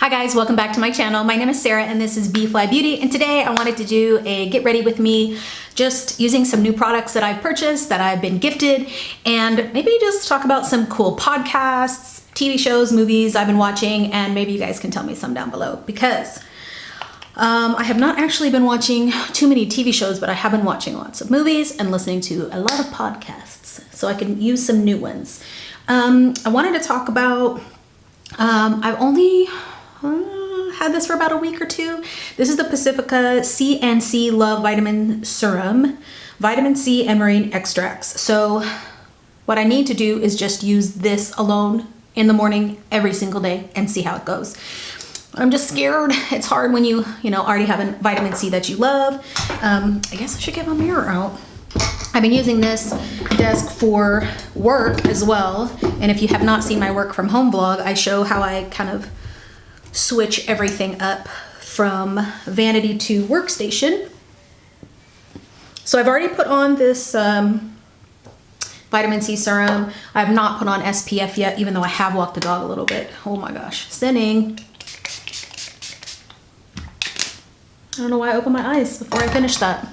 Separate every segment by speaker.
Speaker 1: Hi guys, welcome back to my channel. My name is Sarah and this is B.fleye Beauty, and today I wanted to do a get ready with me, just using some new products that I've purchased, that I've been gifted, and maybe just talk about some cool podcasts, TV shows, movies I've been watching, and maybe you guys can tell me some down below, because I have not actually been watching too many TV shows, but I have been watching lots of movies and listening to a lot of podcasts, so I can use some new ones. I wanted to talk about, I've only had this for about a week or two. This is the Pacifica C&C Love Vitamin Serum, vitamin C and marine extracts. So what I need to do is just use this alone in the morning every single day and see how it goes. I'm just scared. It's hard when you already have a vitamin C that you love. I guess I should get my mirror out. I've been using this desk for work as well. And if you have not seen my work from home vlog, I show how I kind of switch everything up from vanity to workstation. So I've already put on this vitamin C serum. I have not put on SPF yet, even though I have walked the dog a little bit. Oh my gosh, sinning. I don't know why I opened my eyes before I finished that.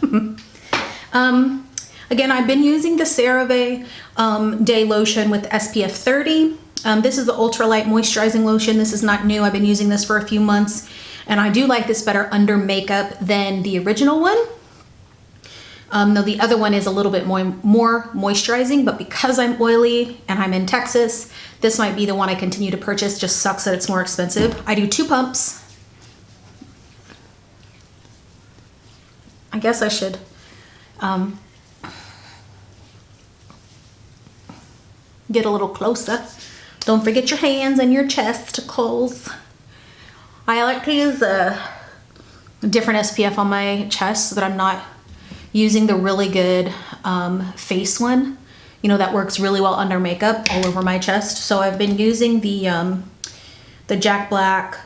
Speaker 1: Again, I've been using the CeraVe Day Lotion with SPF 30. This is the ultralight moisturizing lotion. This is not new. I've been using this for a few months, and I do like this better under makeup than the original one. Though the other one is a little bit more moisturizing, but because I'm oily and I'm in Texas, this might be the one I continue to purchase. Just sucks that it's more expensive. I do 2 pumps. I guess I should get a little closer. Don't forget your hands and your chesticles. I like to use a different SPF on my chest so that I'm not using the really good face one, that works really well under makeup all over my chest. So I've been using the Jack Black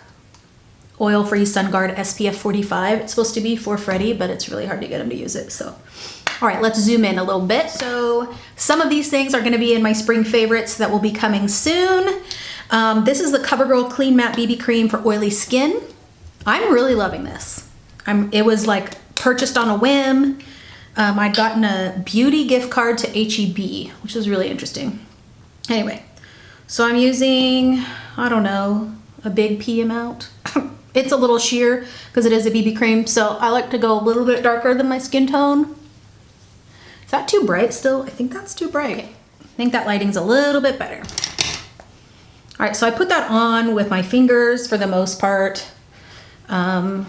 Speaker 1: Oil-Free Sun Guard SPF 45. It's supposed to be for Freddie, but it's really hard to get him to use it. So, all right, let's zoom in a little bit. So some of these things are gonna be in my spring favorites that will be coming soon. This is the CoverGirl Clean Matte BB Cream for oily skin. I'm really loving this. It was like purchased on a whim. I'd gotten a beauty gift card to HEB, which is really interesting. Anyway, so I'm using, I don't know, a big pea amount. It's a little sheer because it is a BB cream, so I like to go a little bit darker than my skin tone. Is that too bright still? I think that's too bright. Okay. I think that lighting's a little bit better. All right, so I put that on with my fingers for the most part. I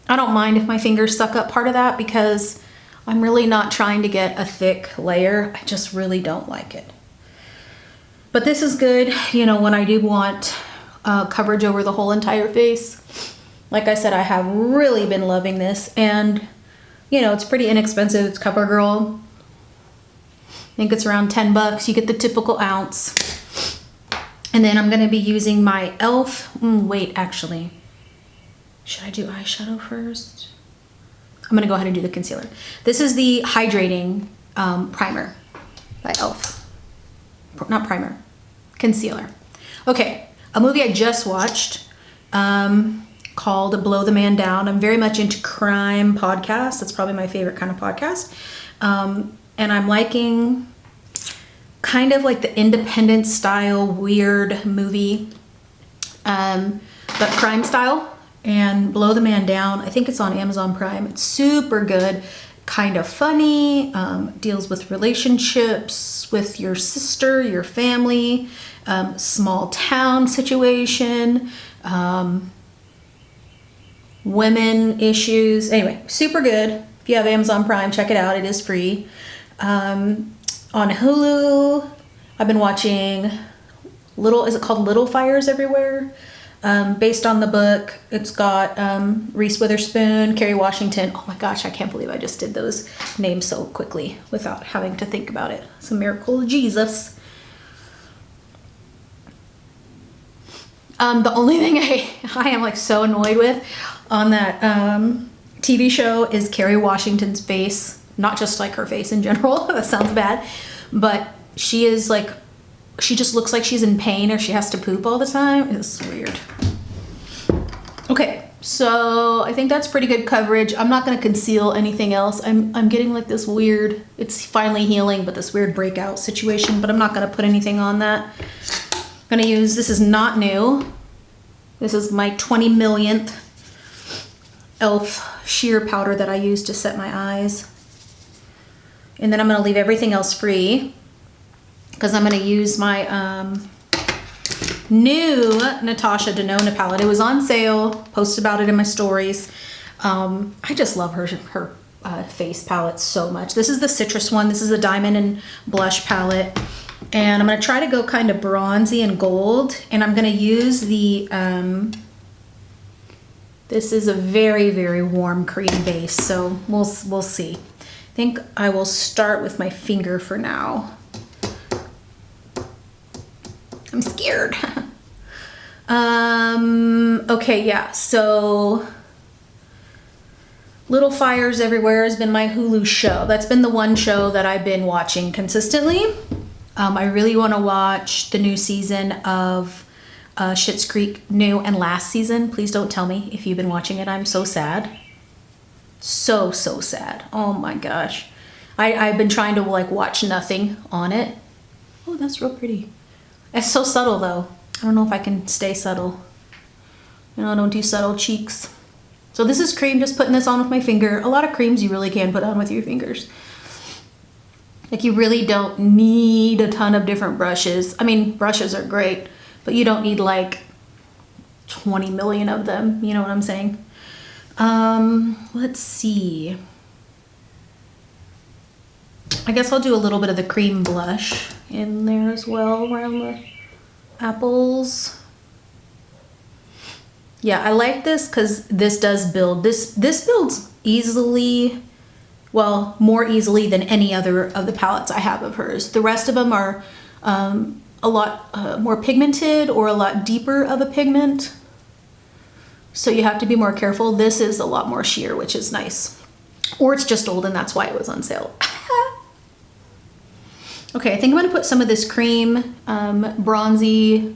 Speaker 1: don't mind if my fingers suck up part of that because I'm really not trying to get a thick layer. I just really don't like it. But this is good, when I do want coverage over the whole entire face. Like I said, I have really been loving this, and it's pretty inexpensive. It's CoverGirl. I think it's around 10 bucks. You get the typical ounce. And then I'm gonna be using my e.l.f. Wait, actually, should I do eyeshadow first? I'm gonna go ahead and do the concealer. This is the hydrating primer by e.l.f. Not primer, concealer. Okay. A movie I just watched called Blow the Man Down. I'm very much into crime podcasts. That's probably my favorite kind of podcast. And I'm liking kind of like the independent style, weird movie, but crime style. And Blow the Man Down, I think it's on Amazon Prime. It's super good, kind of funny, deals with relationships with your sister, your family, small town situation, women issues. Anyway, super good. If you have Amazon Prime, check it out. It is free. On Hulu, I've been watching is it called Little Fires Everywhere? Based on the book. It's got Reese Witherspoon, Kerry Washington. Oh my gosh, I can't believe I just did those names so quickly without having to think about it. It's a miracle of Jesus. The only thing I am like so annoyed with on that TV show is Kerry Washington's face. Not just like her face in general, that sounds bad, but she is like, she just looks like she's in pain or she has to poop all the time. It's weird. Okay, so I think that's pretty good coverage. I'm not gonna conceal anything else. I'm getting like this weird, it's finally healing, but this weird breakout situation, but I'm not gonna put anything on that. I'm gonna use, this is not new. This is my 20 millionth e.l.f. sheer powder that I use to set my eyes. And then I'm gonna leave everything else free because I'm gonna use my new Natasha Denona palette. It was on sale, posted about it in my stories. I just love her face palette so much. This is the citrus one. This is a diamond and blush palette. And I'm gonna try to go kind of bronzy and gold. And I'm gonna use the, this is a very, very warm cream base. So we'll see. I think I will start with my finger for now. I'm scared. Okay, yeah, so Little Fires Everywhere has been my Hulu show. That's been the one show that I've been watching consistently. I really want to watch the new season of Schitt's Creek, new and last season. Please don't tell me if you've been watching it. I'm so sad. So sad. Oh my gosh. I've been trying to like watch nothing on it. Oh, that's real pretty. It's so subtle though. I don't know if I can stay subtle. You know, I don't do subtle cheeks. So this is cream, just putting this on with my finger. A lot of creams you really can put on with your fingers. Like you really don't need a ton of different brushes. I mean, brushes are great, but you don't need like 20 million of them. You know what I'm saying? Let's see. I guess I'll do a little bit of the cream blush in there as well around the apples. Yeah, I like this because this does build. This builds easily, well, more easily than any other of the palettes I have of hers. The rest of them are a lot more pigmented or a lot deeper of a pigment. So you have to be more careful. This is a lot more sheer, which is nice. Or it's just old and that's why it was on sale. Okay, I think I'm gonna put some of this cream bronzy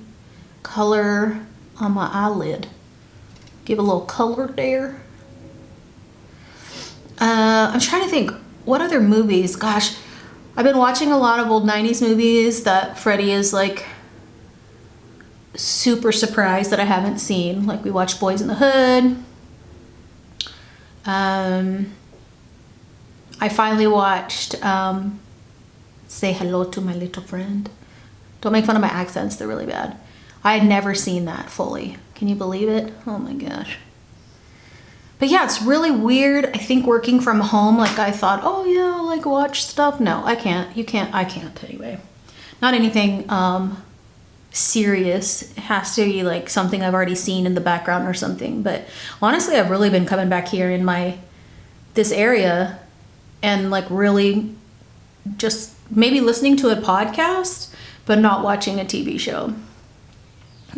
Speaker 1: color on my eyelid. Give a little color there. I'm trying to think, what other movies? Gosh, I've been watching a lot of old 90s movies that Freddie is like super surprised that I haven't seen. Like we watched Boys in the Hood. I finally watched Say Hello to My Little Friend. Don't make fun of my accents, they're really bad. I had never seen that fully. Can you believe it? Oh my gosh. But yeah, it's really weird. I think working from home, like I thought, oh yeah, I'll like watch stuff. No, I can't. You can't. I can't anyway. Not anything serious. It has to be like something I've already seen in the background or something. But honestly, I've really been coming back here in this area and like really just maybe listening to a podcast, but not watching a TV show.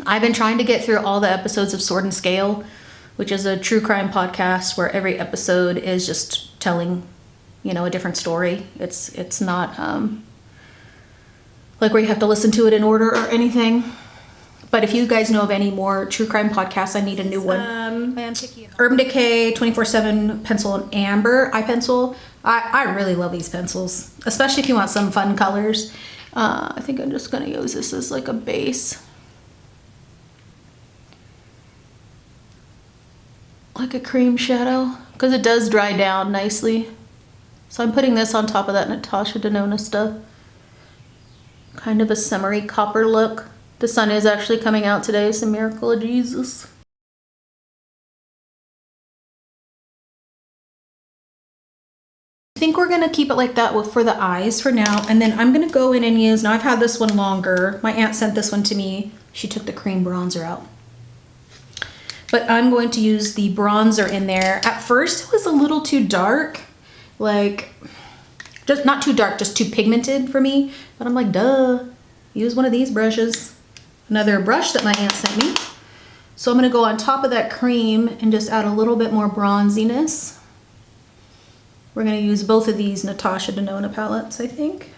Speaker 1: I've been trying to get through all the episodes of Sword and Scale, which is a true crime podcast where every episode is just telling, you know, a different story. It's not like where you have to listen to it in order or anything. But if you guys know of any more true crime podcasts, I need a new one. Urban Decay 24/7 pencil and amber eye pencil. I really love these pencils, especially if you want some fun colors. I think I'm just gonna use this as like a base. Like a cream shadow, because it does dry down nicely. So I'm putting this on top of that Natasha Denona stuff. Kind of a summery copper look. The sun is actually coming out today. It's a miracle of Jesus. I think we're gonna keep it like that for the eyes for now. And then I'm gonna go in and use, now I've had this one longer. My aunt sent this one to me. She took the cream bronzer out. But I'm going to use the bronzer in there. At first it was a little too dark. Like, just not too dark, just too pigmented for me. But I'm like, duh, use one of these brushes. Another brush that my aunt sent me. So I'm gonna go on top of that cream and just add a little bit more bronziness. We're gonna use both of these Natasha Denona palettes, I think.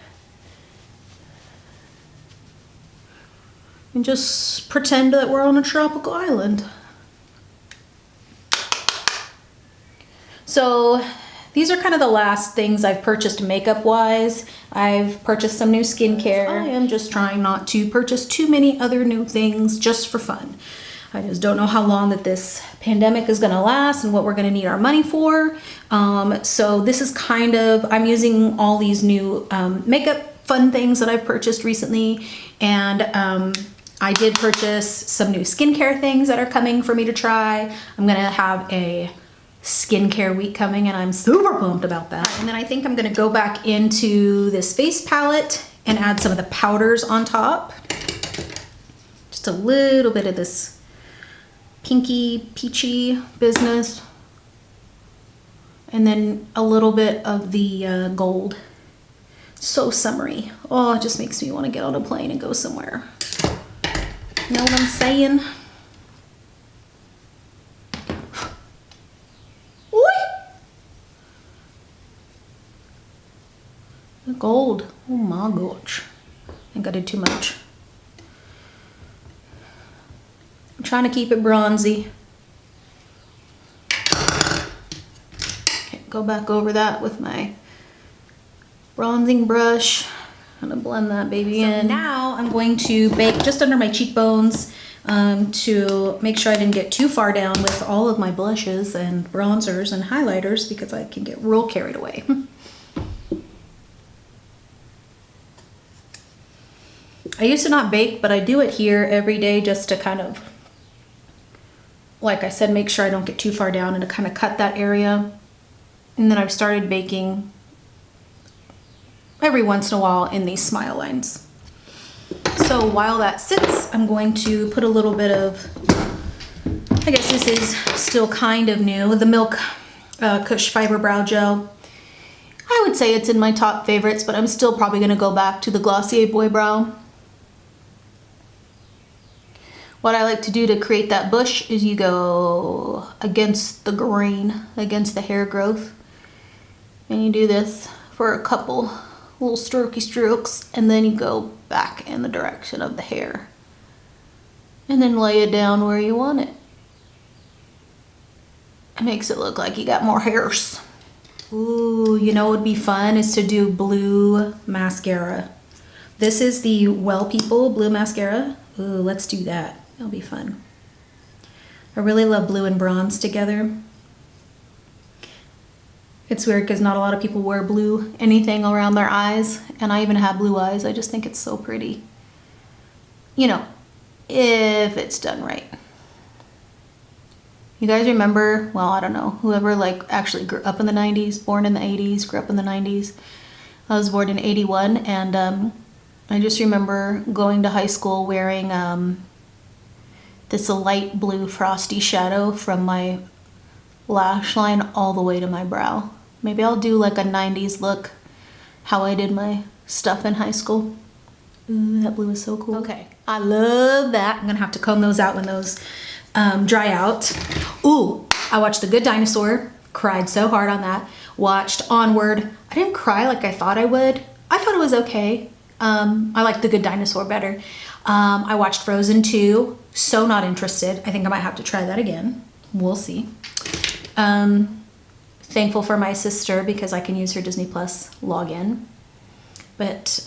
Speaker 1: And just pretend that we're on a tropical island. So these are kind of the last things I've purchased makeup wise. I've purchased some new skincare. I am just trying not to purchase too many other new things just for fun. I just don't know how long that this pandemic is gonna last and what we're gonna need our money for. So this is kind of, I'm using all these new makeup fun things that I've purchased recently, and I did purchase some new skincare things that are coming for me to try. I'm gonna have a skincare week coming and I'm super pumped about that. And then I think I'm gonna go back into this face palette and add some of the powders on top. Just a little bit of this pinky peachy business, and then a little bit of the gold. So summery. Oh, it just makes me want to get on a plane and go somewhere. You know what I'm saying? The gold. Oh my gosh. I think I did too much. I'm trying to keep it bronzy. Okay, go back over that with my bronzing brush. I'm gonna blend that baby in. Now I'm going to bake just under my cheekbones to make sure I didn't get too far down with all of my blushes and bronzers and highlighters, because I can get real carried away. I used to not bake, but I do it here every day just to kind of, like I said, make sure I don't get too far down and to kind of cut that area. And then I've started baking every once in a while in these smile lines. So while that sits, I'm going to put a little bit of, I guess this is still kind of new, the Milk Kush Fiber Brow Gel. I would say it's in my top favorites, but I'm still probably gonna go back to the Glossier Boy Brow. What I like to do to create that bush is you go against the grain, against the hair growth. And you do this for a couple little strokey strokes, and then you go back in the direction of the hair. And then lay it down where you want it. It makes it look like you got more hairs. Ooh, you know what would be fun is to do blue mascara. This is the Well People blue mascara. Ooh, let's do that. It'll be fun. I really love blue and bronze together. It's weird because not a lot of people wear blue anything around their eyes, and I even have blue eyes. I just think it's so pretty. You know, if it's done right. You guys remember, well, I don't know, whoever like actually grew up in the 90s, born in the 80s, grew up in the 90s. I was born in 81, and I just remember going to high school wearing this light blue frosty shadow from my lash line all the way to my brow. Maybe I'll do like a 90s look, how I did my stuff in high school. Ooh, that blue is so cool. Okay, I love that. I'm gonna have to comb those out when those dry out. Ooh, I watched The Good Dinosaur, cried so hard on that. Watched Onward. I didn't cry like I thought I would. I thought it was okay. I like The Good Dinosaur better. I watched Frozen 2, so not interested. I think I might have to try that again. We'll see. Thankful for my sister because I can use her Disney Plus login. But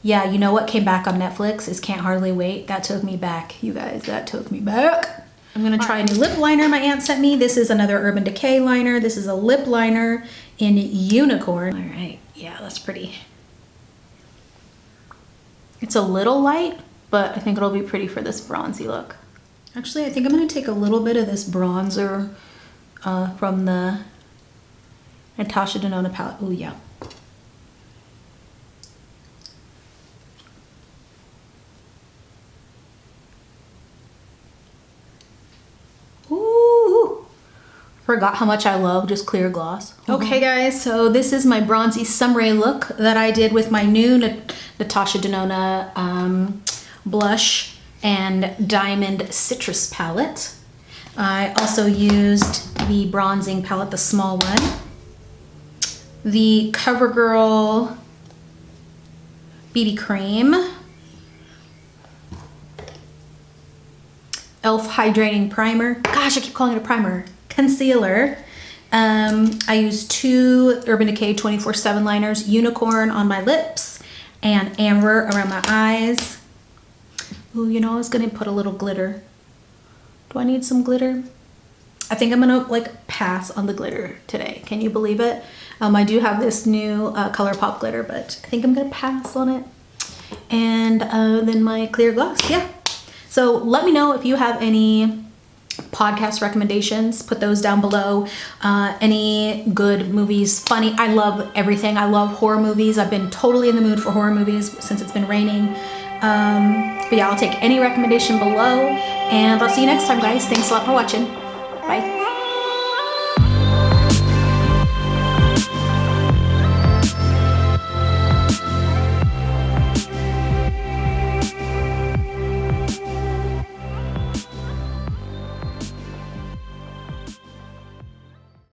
Speaker 1: yeah, you know what came back on Netflix is Can't Hardly Wait. That took me back, you guys. That took me back. I'm gonna try a new lip liner my aunt sent me. This is another Urban Decay liner. This is a lip liner in Unicorn. All right, yeah, that's pretty. It's a little light, but I think it'll be pretty for this bronzy look. Actually, I think I'm gonna take a little bit of this bronzer from the Natasha Denona palette. Oh yeah. Ooh, forgot how much I love just clear gloss. Okay guys, so this is my bronzy summery look that I did with my new Natasha Denona blush and diamond citrus palette. I also used the bronzing palette, the small one, the CoverGirl BB cream, e.l.f. hydrating primer. Gosh, I keep calling it a primer. concealer. I use 2 Urban Decay 24/7 liners, Unicorn on my lips and Amber around my eyes. Ooh, you know, I was gonna put a little glitter. Do I need some glitter? I think I'm gonna like pass on the glitter today. Can you believe it? I do have this new ColourPop glitter, but I think I'm gonna pass on it. And then my clear gloss, yeah. So let me know if you have any podcast recommendations. Put those down below. Any good movies, funny. I love everything. I love horror movies. I've been totally in the mood for horror movies since it's been raining. But yeah, I'll take any recommendation below, and I'll see you next time, guys. Thanks a lot for watching. Bye.